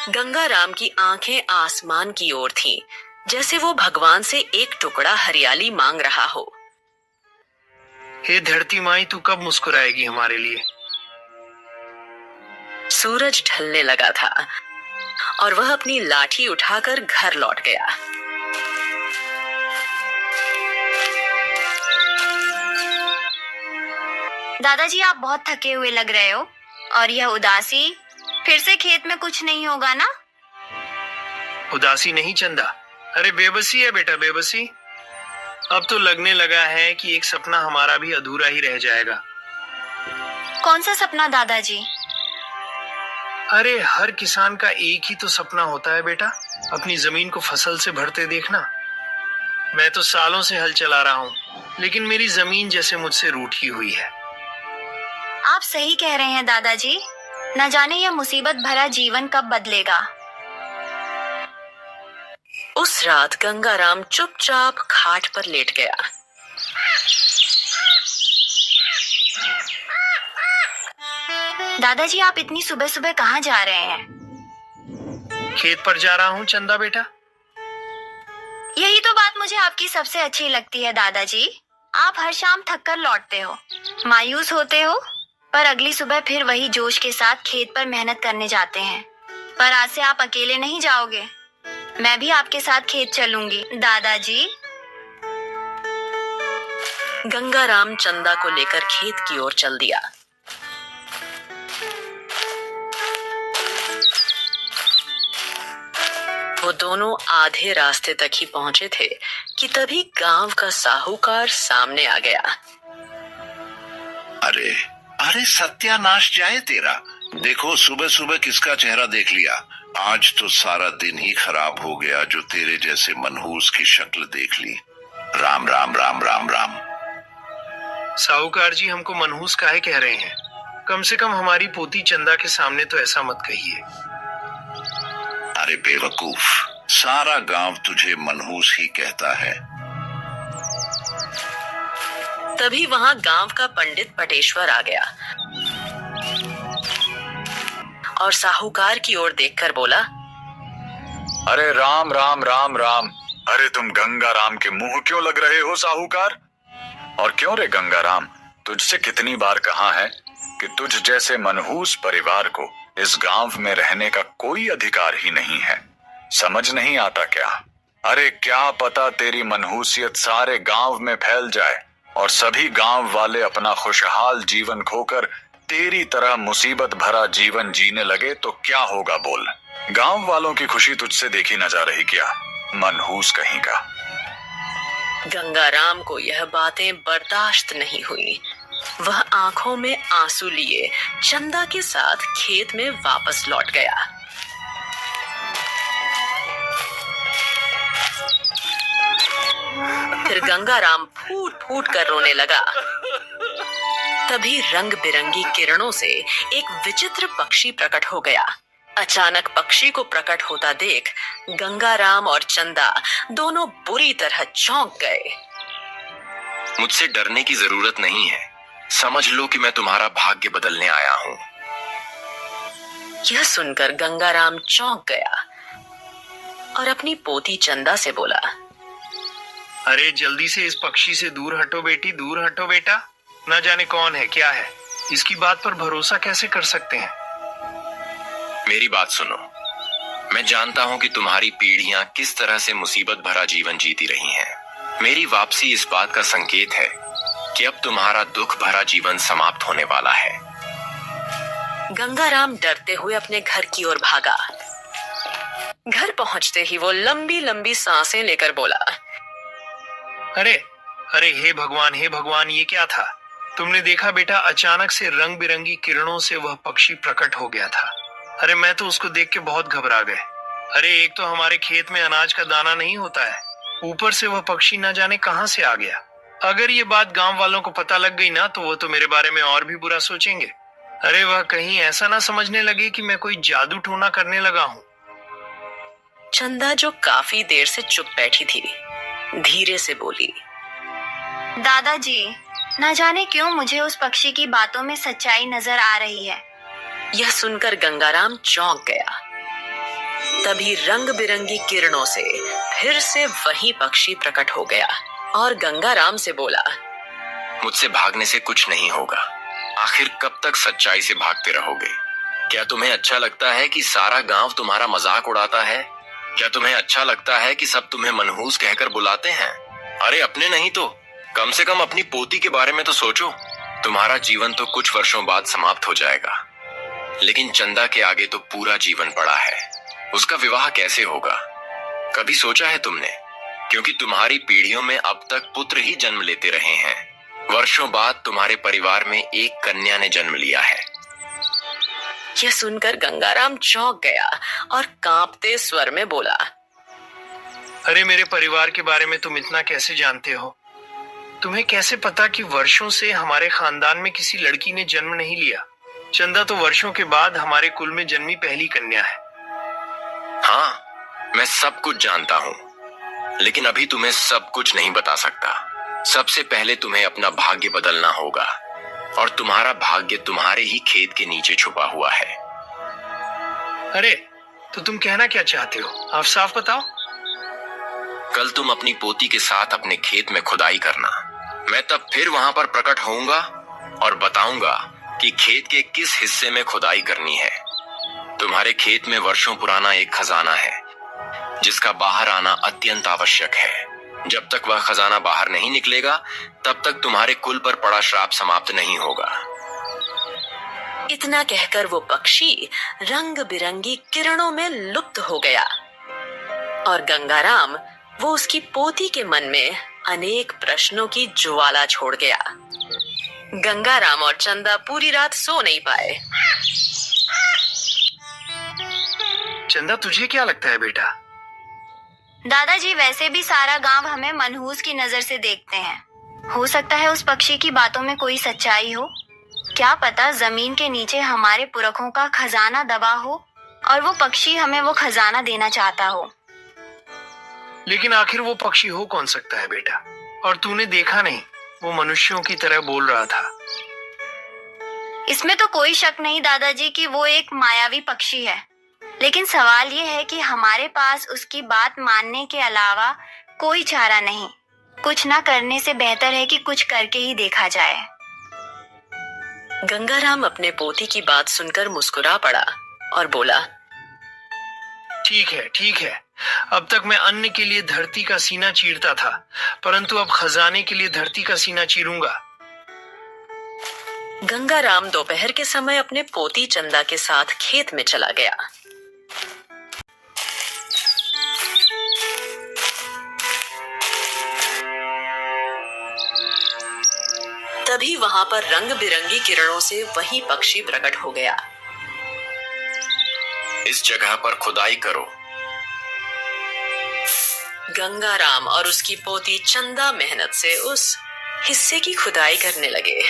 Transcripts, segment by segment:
गंगाराम की आंखें आसमान की ओर थीं, जैसे वो भगवान से एक टुकड़ा हरियाली मांग रहा हो। हे धरती माई, तू कब मुस्कुराएगी हमारे लिए? सूरज ढलने लगा था और वह अपनी लाठी उठाकर घर लौट गया। दादाजी, आप बहुत थके हुए लग रहे हो। और यह उदासी, फिर से खेत में कुछ नहीं होगा ना? उदासी नहीं चंदा, अरे बेबसी है बेटा, बेबसी। अब तो लगने लगा है कि एक सपना हमारा भी अधूरा ही रह जाएगा। कौन सा सपना दादाजी? अरे हर किसान का एक ही तो सपना होता है बेटा, अपनी जमीन को फसल से भरते देखना। मैं तो सालों से हल चला रहा हूँ, लेकिन मेरी जमीन जैसे मुझसे रूठी हुई है। आप सही कह रहे हैं दादाजी। न जाने यह मुसीबत भरा जीवन कब बदलेगा। उस रात गंगाराम चुपचाप खाट पर लेट गया। दादाजी, आप इतनी सुबह सुबह कहाँ जा रहे हैं? खेत पर जा रहा हूँ चंदा बेटा। यही तो बात मुझे आपकी सबसे अच्छी लगती है दादाजी। आप हर शाम थक कर लौटते हो, मायूस होते हो, पर अगली सुबह फिर वही जोश के साथ खेत पर मेहनत करने जाते हैं। पर आज से आप अकेले नहीं जाओगे, मैं भी आपके साथ खेत चलूंगी दादाजी। गंगाराम चंदा को लेकर खेत की ओर चल दिया। वो दोनों आधे रास्ते तक ही पहुंचे थे कि तभी गांव का साहूकार सामने आ गया। अरे अरे सत्यानाश जाए तेरा। देखो सुबह सुबह किसका चेहरा देख लिया। आज तो सारा दिन ही खराब हो गया जो तेरे जैसे मनहूस की शक्ल देख ली। राम राम राम राम राम। साहूकार जी, हमको मनहूस काहे कह रहे हैं? कम से कम हमारी पोती चंदा के सामने तो ऐसा मत कहिए। अरे बेवकूफ, सारा गांव तुझे मनहूस ही कहता है। तभी वहां गांव का पंडित पटेश्वर आ गया और साहूकार की ओर देखकर बोला, अरे राम राम राम राम। अरे तुम गंगाराम के मुंह क्यों लग रहे हो साहूकार? और क्यों रे गंगाराम, तुझसे कितनी बार कहा है कि तुझ जैसे मनहूस परिवार को इस गांव में रहने का कोई अधिकार ही नहीं है। समझ नहीं आता क्या? अरे क्या पता तेरी मनहूसियत सारे गांव में फैल जाए और सभी गांव वाले अपना खुशहाल जीवन खोकर तेरी तरह मुसीबत भरा जीवन जीने लगे तो क्या होगा बोल? गांव वालों की खुशी तुझसे देखी न जा रही क्या, मनहूस कहीं का? गंगाराम को यह बातें बर्दाश्त नहीं हुई। वह आंखों में आंसू लिए चंदा के साथ खेत में वापस लौट गया। फिर गंगाराम फूट फूट कर रोने लगा। तभी रंग बिरंगी किरणों से एक विचित्र पक्षी प्रकट हो गया। अचानक पक्षी को प्रकट होता देख गंगाराम और चंदा दोनों बुरी तरह चौंक गए। मुझसे डरने की जरूरत नहीं है, समझ लो कि मैं तुम्हारा भाग्य बदलने आया हूं। यह सुनकर गंगाराम चौंक गया और अपनी पोती चंदा से बोला, अरे जल्दी से इस पक्षी से दूर हटो बेटी, दूर हटो बेटा। न जाने कौन है, क्या है, इसकी बात पर भरोसा कैसे कर सकते हैं? मेरी बात सुनो। मैं जानता हूं कि तुम्हारी पीढ़ियां किस तरह से मुसीबत भरा जीवन जीती रही हैं। मेरी वापसी इस बात का संकेत है कि अब तुम्हारा दुख भरा जीवन समाप्त होने वाला है। गंगाराम डरते हुए अपने घर की ओर भागा। घर पहुंचते ही वो लंबी लंबी सांसें लेकर बोला, अरे अरे हे भगवान, हे भगवान, ये क्या था? तुमने देखा बेटा, अचानक से रंग बिरंगी किरणों से वह पक्षी प्रकट हो गया था। अरे मैं तो उसको देख के बहुत घबरा गए। अरे एक तो हमारे खेत में अनाज का दाना नहीं होता है, ऊपर से वह पक्षी न जाने कहां से आ गया। अगर ये बात गांव वालों को पता लग गई ना तो वो तो मेरे बारे में और भी बुरा सोचेंगे। अरे वह कहीं ऐसा ना समझने लगे कि मैं कोई जादू टोना करने लगा हूँ। चंदा, जो काफी देर से चुप बैठी थी, धीरे से बोली, दादाजी, न जाने क्यों मुझे उस पक्षी की बातों में सच्चाई नजर आ रही है। यह सुनकर गंगाराम चौंक गया। तभी रंग बिरंगी किरणों से फिर से वही पक्षी प्रकट हो गया और गंगाराम से बोला, मुझसे भागने से कुछ नहीं होगा। आखिर कब तक सच्चाई से भागते रहोगे? क्या तुम्हें अच्छा लगता है कि सारा गांव तुम्हारा मजाक उड़ाता है? क्या तुम्हें अच्छा लगता है कि सब तुम्हें मनहूस कहकर बुलाते हैं? अरे अपने नहीं तो कम से कम अपनी पोती के बारे में तो सोचो। तुम्हारा जीवन तो कुछ वर्षों बाद समाप्त हो जाएगा, लेकिन चंदा के आगे तो पूरा जीवन पड़ा है। उसका विवाह कैसे होगा? कभी सोचा है तुमने? क्योंकि तुम्हारी पीढ़ियों में अब तक पुत्र ही जन्म लेते रहे हैं। वर्षों बाद तुम्हारे परिवार में एक कन्या ने जन्म लिया है। यह सुनकर गंगाराम चौंक गया और कांपते स्वर में बोला, अरे मेरे परिवार के बारे में तुम इतना कैसे जानते हो? तुम्हें कैसे पता कि वर्षों से हमारे खानदान में किसी लड़की ने जन्म नहीं लिया? चंदा तो वर्षों के बाद हमारे कुल में जन्मी पहली कन्या है। हाँ, मैं सब कुछ जानता हूँ, लेकिन अभी तुम्हें सब कुछ नहीं बता सकता। सबसे पहले तुम्हें अपना भाग्य बदलना होगा, और तुम्हारा भाग्य तुम्हारे ही खेत के नीचे छुपा हुआ है। अरे तो तुम कहना क्या चाहते हो? आप साफ बताओ। कल तुम अपनी पोती के साथ अपने खेत में खुदाई करना। मैं तब फिर वहां पर प्रकट होऊंगा और बताऊंगा कि खेत के किस हिस्से में खुदाई करनी है। तुम्हारे खेत में वर्षों पुराना एक खजाना है, जिसका बाहर आना अत्यंत आवश्यक है। जब तक वह खजाना बाहर नहीं निकलेगा, तब तक तुम्हारे कुल पर पड़ा श्राप समाप्त नहीं होगा। इतना कहकर वो पक्षी रंग बिरंगी किरणों में लुप्त हो गया और गंगाराम वो उसकी पोती के मन में अनेक प्रश्नों की ज्वाला छोड़ गया। गंगाराम और चंदा पूरी रात सो नहीं पाए। चंदा, तुझे क्या लगता है बेटा? दादाजी, वैसे भी सारा गांव हमें मनहूस की नजर से देखते हैं। हो सकता है उस पक्षी की बातों में कोई सच्चाई हो। क्या पता जमीन के नीचे हमारे पुरखों का खजाना दबा हो और वो पक्षी हमें वो खजाना देना चाहता हो। लेकिन आखिर वो पक्षी हो कौन सकता है बेटा? और तूने देखा नहीं, वो मनुष्यों की तरह बोल रहा था। इसमें तो कोई शक नहीं दादाजी कि वो एक मायावी पक्षी है, लेकिन सवाल ये है कि हमारे पास उसकी बात मानने के अलावा कोई चारा नहीं। कुछ ना करने से बेहतर है कि कुछ करके ही देखा जाए। गंगाराम अपने पोती की बात सुनकर मुस्कुरा पड़ा और बोला, ठीक है, ठीक है। अब तक मैं अन्न के लिए धरती का सीना चीरता था, परंतु अब खजाने के लिए धरती का सीना चीरूंगा। गंगाराम दोपहर के समय अपने पोती चंदा के साथ खेत में चला गया। तभी वहां पर रंग बिरंगी किरणों से वही पक्षी प्रकट हो गया। इस जगह पर खुदाई करो। गंगाराम और उसकी पोती चंदा मेहनत से उस हिस्से की खुदाई करने लगे।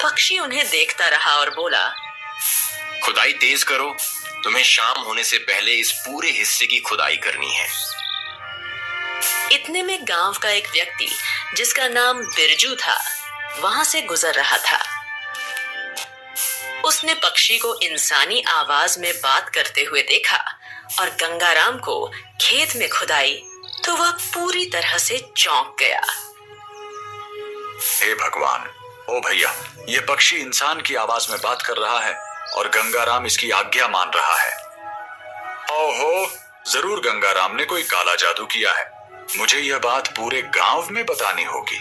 पक्षी उन्हें देखता रहा और बोला, खुदाई तेज करो, तुम्हें शाम होने से पहले इस पूरे हिस्से की खुदाई करनी है। इतने में गांव का एक व्यक्ति जिसका नाम बिरजू था वहां से गुजर रहा था। उसने पक्षी को इंसानी आवाज में बात करते हुए देखा और गंगाराम को खेत में खुदाई तो वह पूरी तरह से चौंक गया। हे भगवान, ओ भैया, ये पक्षी इंसान की आवाज में बात कर रहा है और गंगाराम इसकी आज्ञा मान रहा है। ओहो, जरूर गंगाराम ने कोई काला जादू किया है। मुझे यह बात पूरे गांव में बतानी होगी।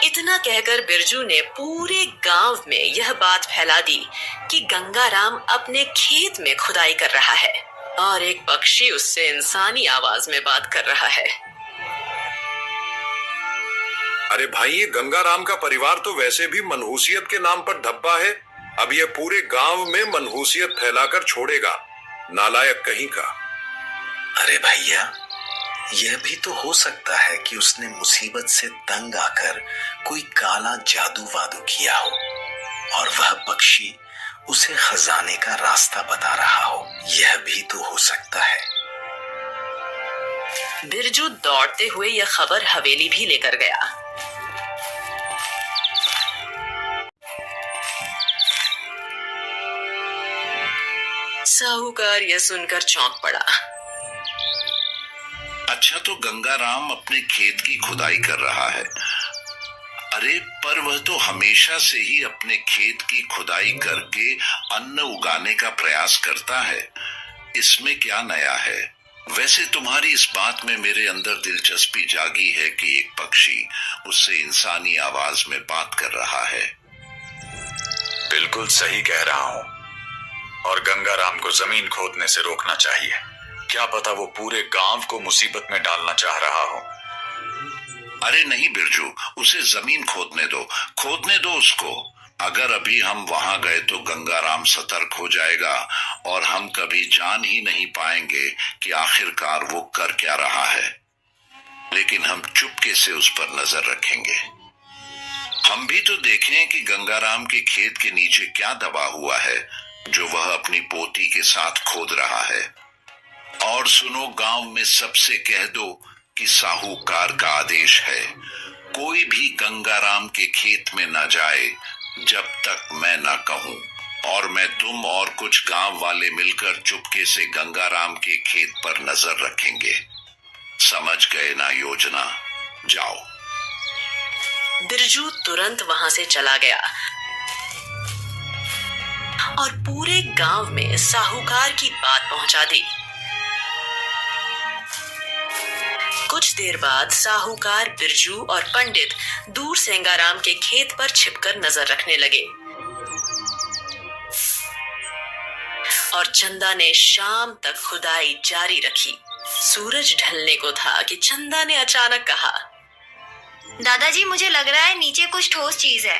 इतना कहकर बिरजू ने पूरे गांव में यह बात फैला दी कि गंगाराम अपने खेत में खुदाई कर रहा है और एक पक्षी उससे इंसानी आवाज में बात कर रहा है। अरे भाई, ये गंगाराम का परिवार तो वैसे भी मनहूसियत के नाम पर धब्बा है। अब ये पूरे गांव में मनहूसियत फैलाकर छोड़ेगा, नालायक कहीं का। अरे भैया, यह भी तो हो सकता है कि उसने मुसीबत से तंग आकर कोई काला जादू वादू किया हो और वह पक्षी उसे खजाने का रास्ता बता रहा हो। यह भी तो हो सकता है। बिरजू दौड़ते हुए यह खबर हवेली भी लेकर गया। साहूकार यह सुनकर चौंक पड़ा। अच्छा, तो गंगाराम अपने खेत की खुदाई कर रहा है। अरे पर वह तो हमेशा से ही अपने खेत की खुदाई करके अन्न उगाने का प्रयास करता है, इसमें क्या नया है? वैसे तुम्हारी इस बात में मेरे अंदर दिलचस्पी जागी है कि एक पक्षी उससे इंसानी आवाज में बात कर रहा है। बिल्कुल सही कह रहा हूं, और गंगाराम को जमीन खोदने से रोकना चाहिए। क्या पता वो पूरे गांव को मुसीबत में डालना चाह रहा हो। अरे नहीं बिरजू, उसे जमीन खोदने दो उसको। अगर अभी हम वहां गए तो गंगाराम सतर्क हो जाएगा और हम कभी जान ही नहीं पाएंगे कि आखिरकार वो कर क्या रहा है। लेकिन हम चुपके से उस पर नजर रखेंगे। हम भी तो देखें कि गंगाराम के खेत के नीचे क्या दबा हुआ है जो वह अपनी पोती के साथ खोद रहा है। और सुनो, गांव में सबसे कह दो कि साहूकार का आदेश है, कोई भी गंगाराम के खेत में न जाए जब तक मैं न कहूं। और मैं, तुम और कुछ गांव वाले मिलकर चुपके से गंगाराम के खेत पर नजर रखेंगे। समझ गए ना योजना? जाओ। बिरजू तुरंत वहां से चला गया और पूरे गांव में साहूकार की बात पहुंचा दी। कुछ देर बाद साहूकार, बिरजू और पंडित दूर से गंगाराम के खेत पर छिपकर नजर रखने लगे। और चंदा ने शाम तक खुदाई जारी रखी। सूरज ढलने को था कि चंदा ने अचानक कहा, दादाजी, मुझे लग रहा है नीचे कुछ ठोस चीज है।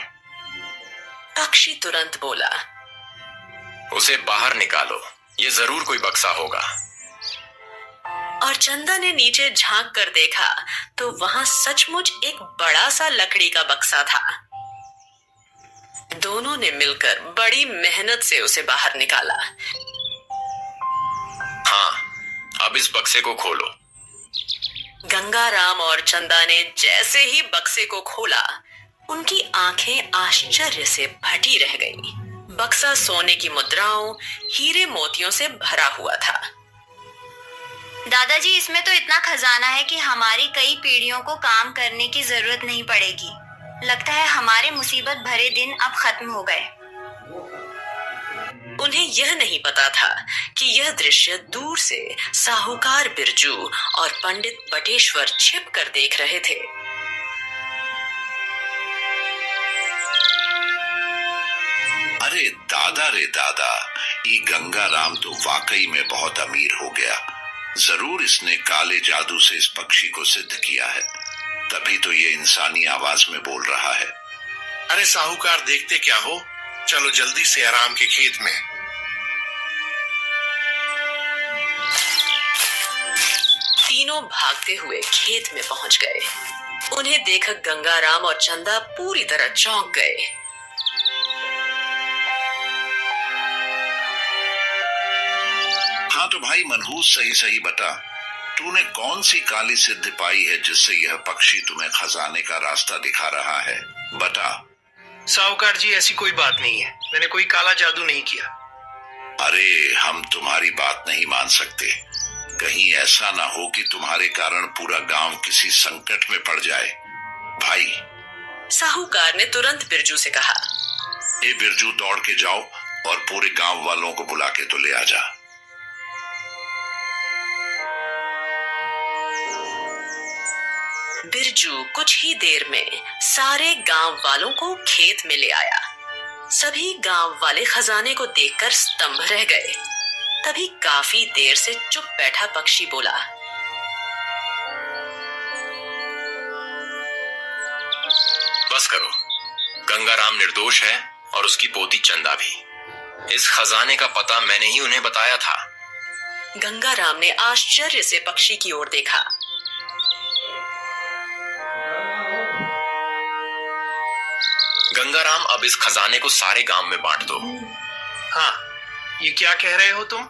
पक्षी तुरंत बोला, उसे बाहर निकालो, ये जरूर कोई बक्सा होगा। और चंदा ने नीचे झांक कर देखा तो वहां सचमुच एक बड़ा सा लकड़ी का बक्सा था। दोनों ने मिलकर बड़ी मेहनत से उसे बाहर निकाला। हाँ, अब इस बक्से को खोलो। गंगाराम और चंदा ने जैसे ही बक्से को खोला, उनकी आंखें आश्चर्य से फटी रह गईं। बक्सा सोने की मुद्राओं, हीरे मोतियों से भरा हुआ था। दादाजी, इसमें तो इतना खजाना है कि हमारी कई पीढ़ियों को काम करने की जरूरत नहीं पड़ेगी। लगता है हमारे मुसीबत भरे दिन अब खत्म हो गए। उन्हें यह नहीं पता था कि यह दृश्य दूर से साहूकार बिरजू और पंडित बटेश्वर छिप कर देख रहे थे। अरे दादा रे दादा, ये गंगाराम तो वाकई में बहुत अमीर हो गया। जरूर इसने काले जादू से इस पक्षी को सिद्ध किया है, तभी तो ये इंसानी आवाज में बोल रहा है। अरे साहूकार, देखते क्या हो, चलो जल्दी से आराम के खेत में। तीनों भागते हुए खेत में पहुंच गए। उन्हें देखकर गंगाराम और चंदा पूरी तरह चौंक गए। हाँ तो भाई मनहूस, सही बता, तूने कौन सी काली सिद्धि पाई है जिससे यह पक्षी तुम्हें खजाने का रास्ता दिखा रहा है? बता। साहूकार जी, ऐसी कोई बात नहीं है, मैंने कोई काला जादू नहीं किया। अरे हम तुम्हारी बात नहीं मान सकते। कहीं ऐसा ना हो कि तुम्हारे कारण पूरा गांव किसी संकट में पड़ जाए। भाई, साहूकार ने तुरंत बिरजू से कहा, ए बिरजू, दौड़ के जाओ और पूरे गांव वालों को बुला के तो ले आ जा। बिरजू कुछ ही देर में सारे गांव वालों को खेत में ले आया। सभी गांव वाले खजाने को देखकर स्तंभ रह गए। तभी काफी देर से चुप बैठा पक्षी बोला, बस करो, गंगाराम निर्दोष है और उसकी पोती चंदा भी। इस खजाने का पता मैंने ही उन्हें बताया था। गंगाराम ने आश्चर्य से पक्षी की ओर देखा। गंगाराम, अब इस खजाने को सारे गांव में बांट दो। हाँ, ये क्या कह रहे हो तुम?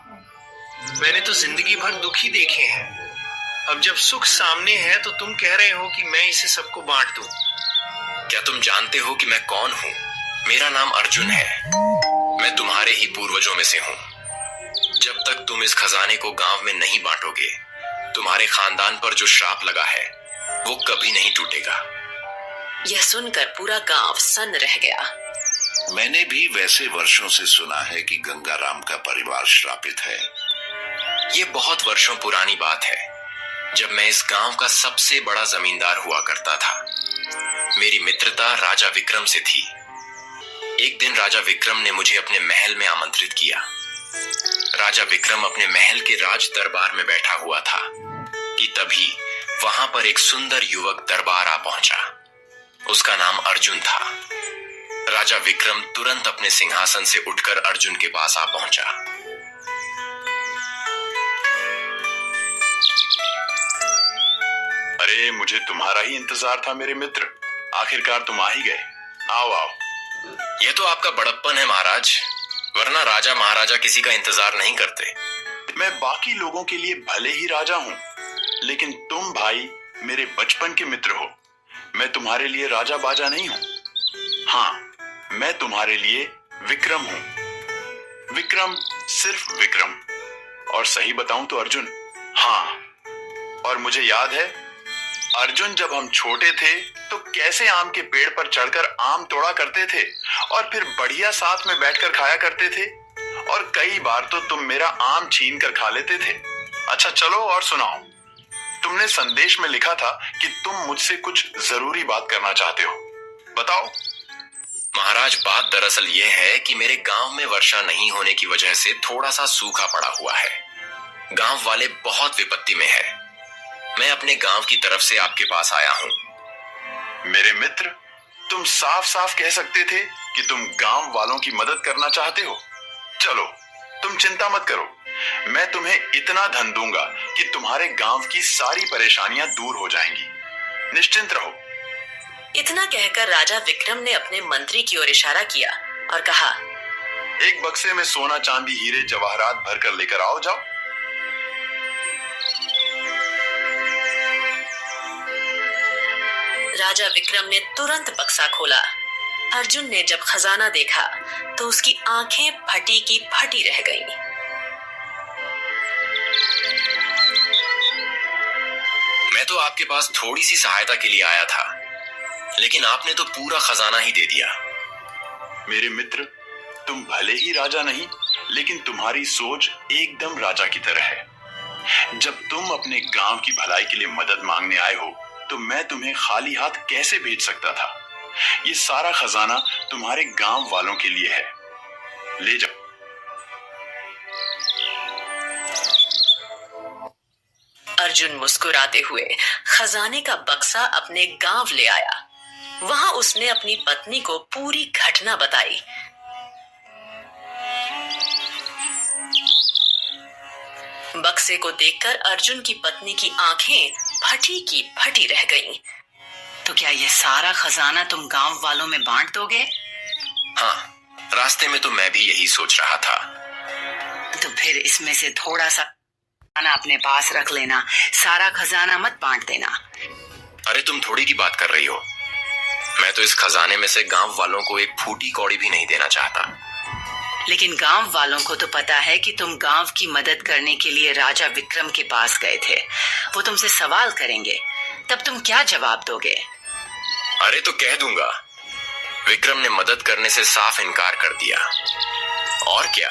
मैंने तो जिंदगी भर दुखी देखे हैं। अब जब सुख सामने है तो तुम कह रहे हो कि मैं इसे सबको बांट दूं। क्या तुम जानते हो कि मैं कौन हूँ? मेरा नाम अर्जुन है। मैं तुम्हारे ही पूर्वजों में से हूँ। जब तक तुम इस खजाने को गांव में नहीं बांटोगे, तुम्हारे खानदान पर जो श्राप लगा है वो कभी नहीं टूटेगा। यह सुनकर पूरा गांव सन्न रह गया। मैंने भी वैसे वर्षों से सुना है कि गंगाराम का परिवार श्रापित है। ये बहुत वर्षों पुरानी बात है, जब मैं इस गांव का सबसे बड़ा जमींदार हुआ करता था। मेरी मित्रता राजा विक्रम से थी। एक दिन राजा विक्रम ने मुझे अपने महल में आमंत्रित किया। राजा विक्रम अपने महल के राज दरबार में बैठा हुआ था कि तभी वहां पर एक सुंदर युवक दरबार आ पहुंचा। उसका नाम अर्जुन था। राजा विक्रम तुरंत अपने सिंहासन से उठकर अर्जुन के पास आ पहुंचा। अरे मुझे तुम्हारा ही इंतजार था मेरे मित्र, आखिरकार तुम आ ही गए। आओ आओ। यह तो आपका बड़प्पन है महाराज, वरना राजा महाराजा किसी का इंतजार नहीं करते। मैं बाकी लोगों के लिए भले ही राजा हूं, लेकिन तुम भाई मेरे बचपन के मित्र हो। मैं तुम्हारे लिए राजा बाजा नहीं हूं। हाँ, मैं तुम्हारे लिए विक्रम हूं। विक्रम, सिर्फ विक्रम। और सही बताऊं तो अर्जुन। हाँ, और मुझे याद है अर्जुन, जब हम छोटे थे तो कैसे आम के पेड़ पर चढ़कर आम तोड़ा करते थे और फिर बढ़िया साथ में बैठकर खाया करते थे। और कई बार तो तुम मेरा आम छीन कर खा लेते थे। अच्छा चलो और सुनाओ। तुमने संदेश में लिखा था कि तुम मुझसे कुछ जरूरी बात करना चाहते हो, बताओ। महाराज, बात दरअसल ये है कि मेरे गांव में वर्षा नहीं होने की वजह से थोड़ा सा सूखा पड़ा हुआ है। गांव वाले बहुत विपत्ति में है। मैं अपने गांव की तरफ से आपके पास आया हूं। मेरे मित्र, तुम साफ साफ कह सकते थे कि तुम गांव वालों की मदद करना चाहते हो। चलो, तुम चिंता मत करो, मैं तुम्हें इतना धन दूंगा कि तुम्हारे गांव की सारी परेशानियां दूर हो जाएंगी। निश्चिंत रहो। इतना कहकर राजा विक्रम ने अपने मंत्री की ओर इशारा किया और कहा, एक बक्से में सोना चांदी हीरे जवाहरात भरकर लेकर आओ, जाओ। राजा विक्रम ने तुरंत बक्सा खोला। अर्जुन ने जब खजाना देखा तो उसकी आंखें फटी की फटी रह गईं। मैं तो आपके पास थोड़ी सी सहायता के लिए आया था, लेकिन आपने तो पूरा खजाना ही दे दिया। मेरे मित्र, तुम भले ही राजा नहीं, लेकिन तुम्हारी सोच एकदम राजा की तरह है। जब तुम अपने गांव की भलाई के लिए मदद मांगने आए हो तो मैं तुम्हें खाली हाथ कैसे भेज सकता था। ये सारा खजाना तुम्हारे गांव वालों के लिए है, ले जाओ। अर्जुन मुस्कुराते हुए खजाने का बक्सा अपने गांव ले आया। वहां उसने अपनी पत्नी को पूरी घटना बताई। बक्से को देखकर अर्जुन की पत्नी की आंखें फटी की फटी रह गईं। तो क्या ये सारा खजाना तुम गांव वालों में बांट दोगे? हाँ, रास्ते में तो मैं भी यही सोच रहा था। तो फिर इसमें से थोड़ा सा खजाना अपने पास रख लेना, सारा खजाना मत बांट देना। अरे तुम थोड़ी की बात कर रही हो। मैं तो इस खजाने में से गांव वालों को एक फूटी कौड़ी भी नहीं देना चाहता। लेकिन गांव वालों को तो पता है कि तुम गांव की मदद करने के लिए राजा विक्रम के पास गए थे। वो तुमसे सवाल करेंगे, तब तुम क्या जवाब दोगे? अरे तो कह दूंगा, विक्रम ने मदद करने से साफ इनकार कर दिया। और क्या?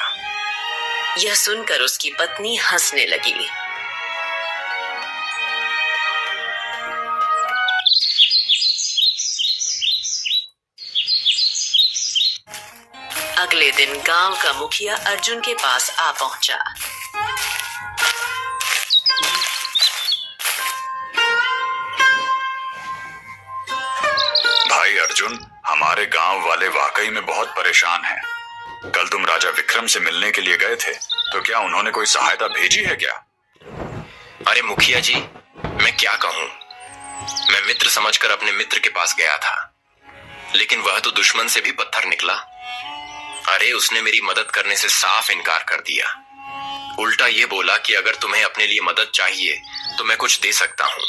यह सुनकर उसकी पत्नी हंसने लगी। अगले दिन गांव का मुखिया अर्जुन के पास आ पहुंचा। भाई अर्जुन, हमारे गांव वाले वाकई में बहुत परेशान हैं। कल तुम राजा विक्रम से मिलने के लिए गए थे, तो क्या उन्होंने कोई सहायता भेजी है क्या? अरे मुखिया जी, मैं क्या कहूं। मैं मित्र समझकर अपने मित्र के पास गया था, लेकिन वह तो दुश्मन से भी पत्थर निकला। अरे उसने मेरी मदद करने से साफ इनकार कर दिया। उल्टा ये बोला कि अगर तुम्हें अपने लिए मदद चाहिए तो मैं कुछ दे सकता हूं,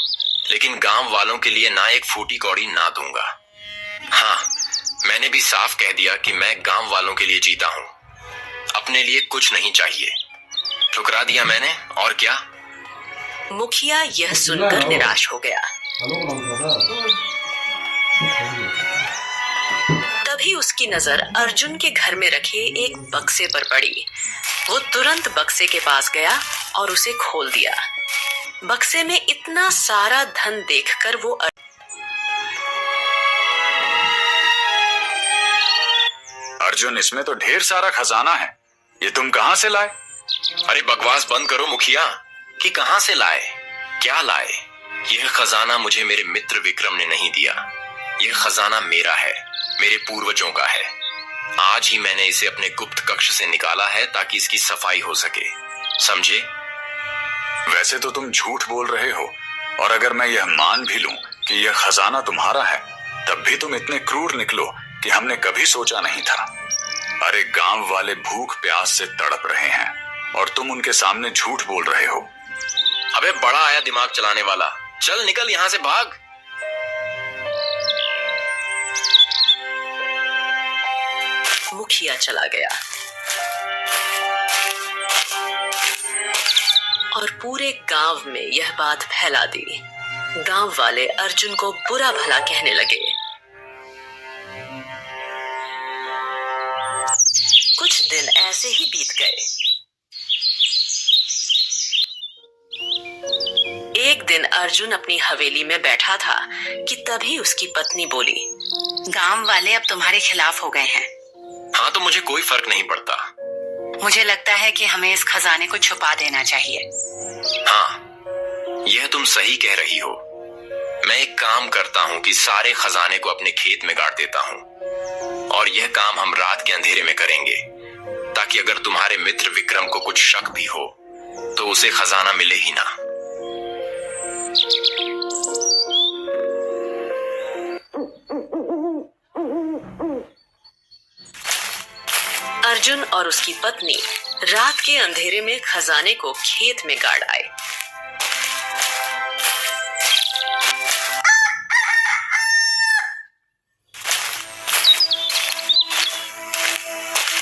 लेकिन गांव वालों के लिए ना एक फूटी कौड़ी ना दूंगा। हाँ, मैंने भी साफ कह दिया कि मैं गांव वालों के लिए जीता हूं, अपने लिए कुछ नहीं चाहिए। ठुकरा दिया मैंने, और क्या? मुखिया यह सुनकर निराश हो गया। तभी उसकी नजर अर्जुन के घर में रखे एक बक्से पर पड़ी। वो तुरंत बक्से के पास गया और उसे खोल दिया। बक्से में इतना सारा धन देखकर वो अर्जुन, इसमें तो ढेर सारा खजाना है, ये तुम कहां से लाए? अरे बकवास बंद करो मुखिया, कि कहां से लाए, क्या लाए? यह खजाना मुझे मेरे मित्र विक्रम ने नहीं दिया। यह खजाना मेरा है, मेरे पूर्वजों का है। आज ही मैंने इसे अपने गुप्त कक्ष से निकाला है ताकि इसकी सफाई हो सके, समझे? वैसे तो तुम झूठ बोल रहे हो, और अगर मैं यह मान भी लूं कि यह खजाना तुम्हारा है, तब भी तुम इतने क्रूर निकलो कि हमने कभी सोचा नहीं था। अरे गांव वाले भूख प्यास से तड़प रहे हैं और तुम उनके सामने झूठ बोल रहे हो। अबे बड़ा आया दिमाग चलाने वाला, चल निकल यहां से, भाग। मुखिया चला गया और पूरे गांव में यह बात फैला दी। गांव वाले अर्जुन को बुरा भला कहने लगे। कुछ दिन ऐसे ही बीत गए। एक दिन अर्जुन अपनी हवेली में बैठा था कि तभी उसकी पत्नी बोली, गांव वाले अब तुम्हारे खिलाफ हो गए हैं। हाँ, तो मुझे कोई फर्क नहीं पड़ता। मुझे लगता है कि हमें इस खजाने को छुपा देना चाहिए। हाँ, यह तुम सही कह रही हो। मैं एक काम करता हूँ कि सारे खजाने को अपने खेत में गाड़ देता हूँ, और यह काम हम रात के अंधेरे में करेंगे, ताकि अगर तुम्हारे मित्र विक्रम को कुछ शक भी हो तो उसे खजाना मिले ही ना। अर्जुन और उसकी पत्नी रात के अंधेरे में खजाने को खेत में गाड़ आए।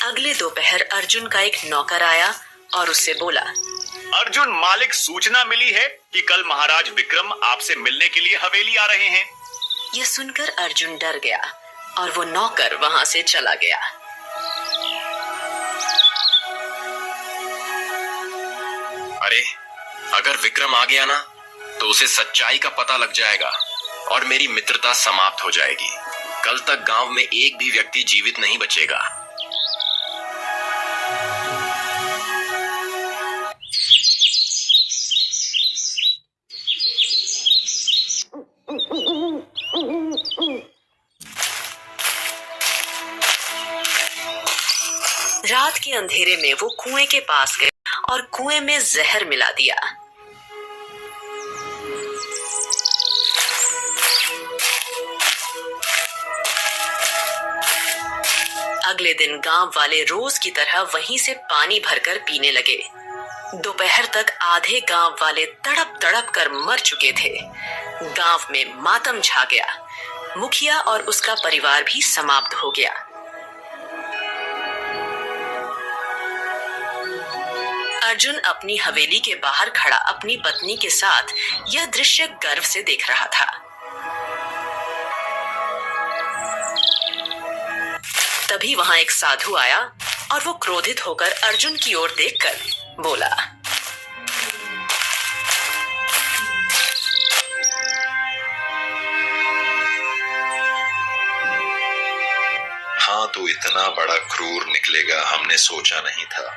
अगले दोपहर अर्जुन का एक नौकर आया और उससे बोला, अर्जुन, मालिक, सूचना मिली है कि कल महाराज विक्रम आपसे मिलने के लिए हवेली आ रहे हैं। यह सुनकर अर्जुन डर गया और वो नौकर वहां से चला गया। अरे अगर विक्रम आ गया ना, तो उसे सच्चाई का पता लग जाएगा और मेरी मित्रता समाप्त हो जाएगी। कल तक गांव में एक भी व्यक्ति जीवित नहीं बचेगा। रात के अंधेरे में वो कुएं के पास गए और कुएं में जहर मिला दिया। अगले दिन गांव वाले रोज की तरह वहीं से पानी भरकर पीने लगे। दोपहर तक आधे गांव वाले तड़प तड़प कर मर चुके थे। गांव में मातम छा गया। मुखिया और उसका परिवार भी समाप्त हो गया। अर्जुन अपनी हवेली के बाहर खड़ा अपनी पत्नी के साथ यह दृश्य गर्व से देख रहा था। तभी वहां एक साधु आया और वो क्रोधित होकर अर्जुन की ओर देखकर बोला, हाँ, तू इतना बड़ा क्रूर निकलेगा हमने सोचा नहीं था।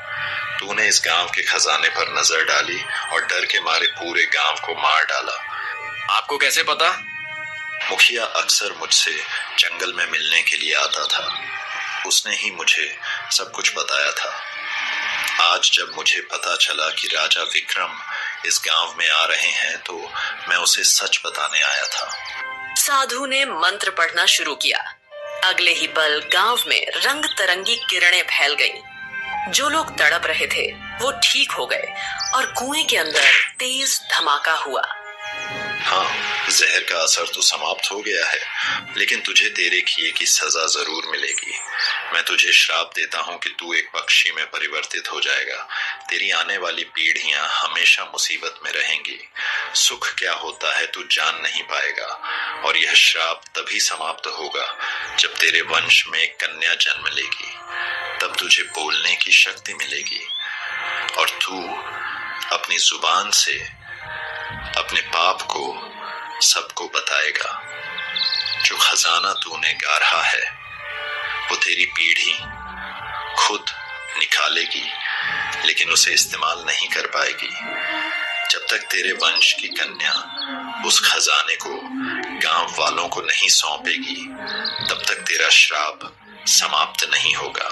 तूने इस गांव के खजाने पर नजर डाली और डर के मारे पूरे गांव को मार डाला। आपको कैसे पता? मुखिया अक्सर मुझसे जंगल में मिलने के लिए आता था। उसने ही मुझे सब कुछ बताया था। आज जब मुझे पता चला कि राजा विक्रम इस गांव में आ रहे हैं, तो मैं उसे सच बताने आया था। साधु ने मंत्र पढ़ना शुरू किया। अगले ही पल गांव में रंग तरंगी किरणें फैल गईं। जो लोग तड़प रहे थे वो ठीक हो गए और कुएं के अंदर तेज धमाका हुआ। हाँ, जहर का असर तो समाप्त हो गया है, लेकिन तुझे तेरे किए की सजा जरूर मिलेगी। मैं तुझे श्राप देता हूँ कि तू एक पक्षी में परिवर्तित हो जाएगा। तेरी आने वाली पीढ़ियां हमेशा मुसीबत में रहेंगी। सुख क्या होता है तू जान नहीं पाएगा, और यह श्राप तभी समाप्त होगा जब तेरे वंश में एक कन्या जन्म लेगी। तब तुझे बोलने की शक्ति मिलेगी और तू अपनी जुबान से अपने पाप को सबको बताएगा। जो खजाना तूने गाढ़ा है वो तेरी पीढ़ी खुद निकालेगी, लेकिन उसे इस्तेमाल नहीं कर पाएगी। जब तक तेरे वंश की कन्या उस खजाने को गांव वालों को नहीं सौंपेगी, तब तक तेरा श्राप समाप्त नहीं होगा।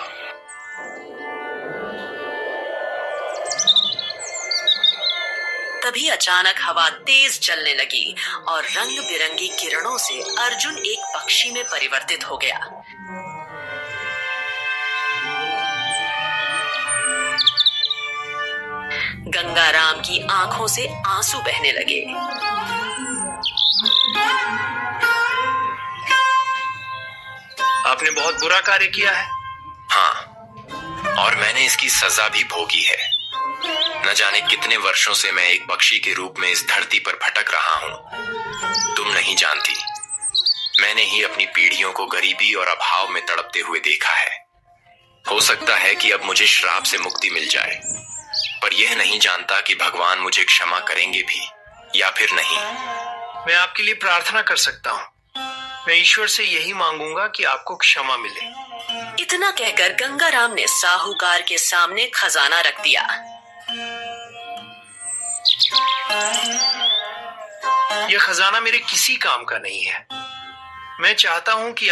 तभी अचानक हवा तेज चलने लगी और रंग बिरंगी किरणों से अर्जुन एक पक्षी में परिवर्तित हो गया। गंगाराम की आंखों से आंसू बहने लगे। आपने बहुत बुरा कार्य किया है। हाँ, और मैंने इसकी सजा भी भोगी है। न जाने कितने वर्षों से मैं एक पक्षी के रूप में इस धरती पर भटक रहा हूं। तुम नहीं जानती, मैंने ही अपनी पीढ़ियों को गरीबी और अभाव में तड़पते हुए देखा है। हो सकता है कि अब मुझे श्राप से मुक्ति मिल जाए, पर यह नहीं जानता कि भगवान मुझे क्षमा करेंगे भी या फिर नहीं। मैं आपके लिए प्रार्थना कर सकता हूँ। मैं ईश्वर से यही मांगूंगा कि आपको क्षमा मिले। इतना कहकर गंगाराम ने साहूकार के सामने खजाना रख दिया। यह खजाना मेरे किसी काम का नहीं है। मैं चाहता हूं कि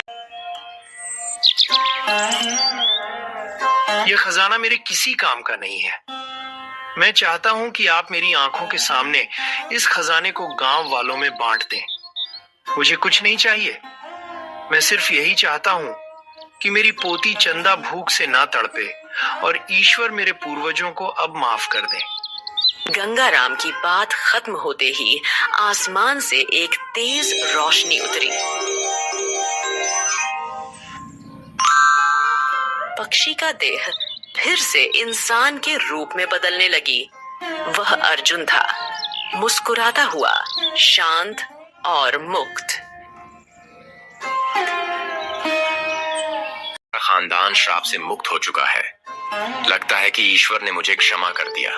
यह खजाना मेरे किसी काम का नहीं है। मैं चाहता हूं कि आप मेरी आंखों के सामने इस खजाने को गांव वालों में बांट दें। मुझे कुछ नहीं चाहिए। मैं सिर्फ यही चाहता हूं कि मेरी पोती चंदा भूख से ना तड़पे और ईश्वर मेरे पूर्वजों को अब माफ कर दें। गंगाराम की बात खत्म होते ही आसमान से एक तेज रोशनी उतरी। पक्षी का देह फिर से इंसान के रूप में बदलने लगी। वह अर्जुन था, मुस्कुराता हुआ, शांत और मुक्त। खानदान श्राप से मुक्त हो चुका है। लगता है कि ईश्वर ने मुझे क्षमा कर दिया।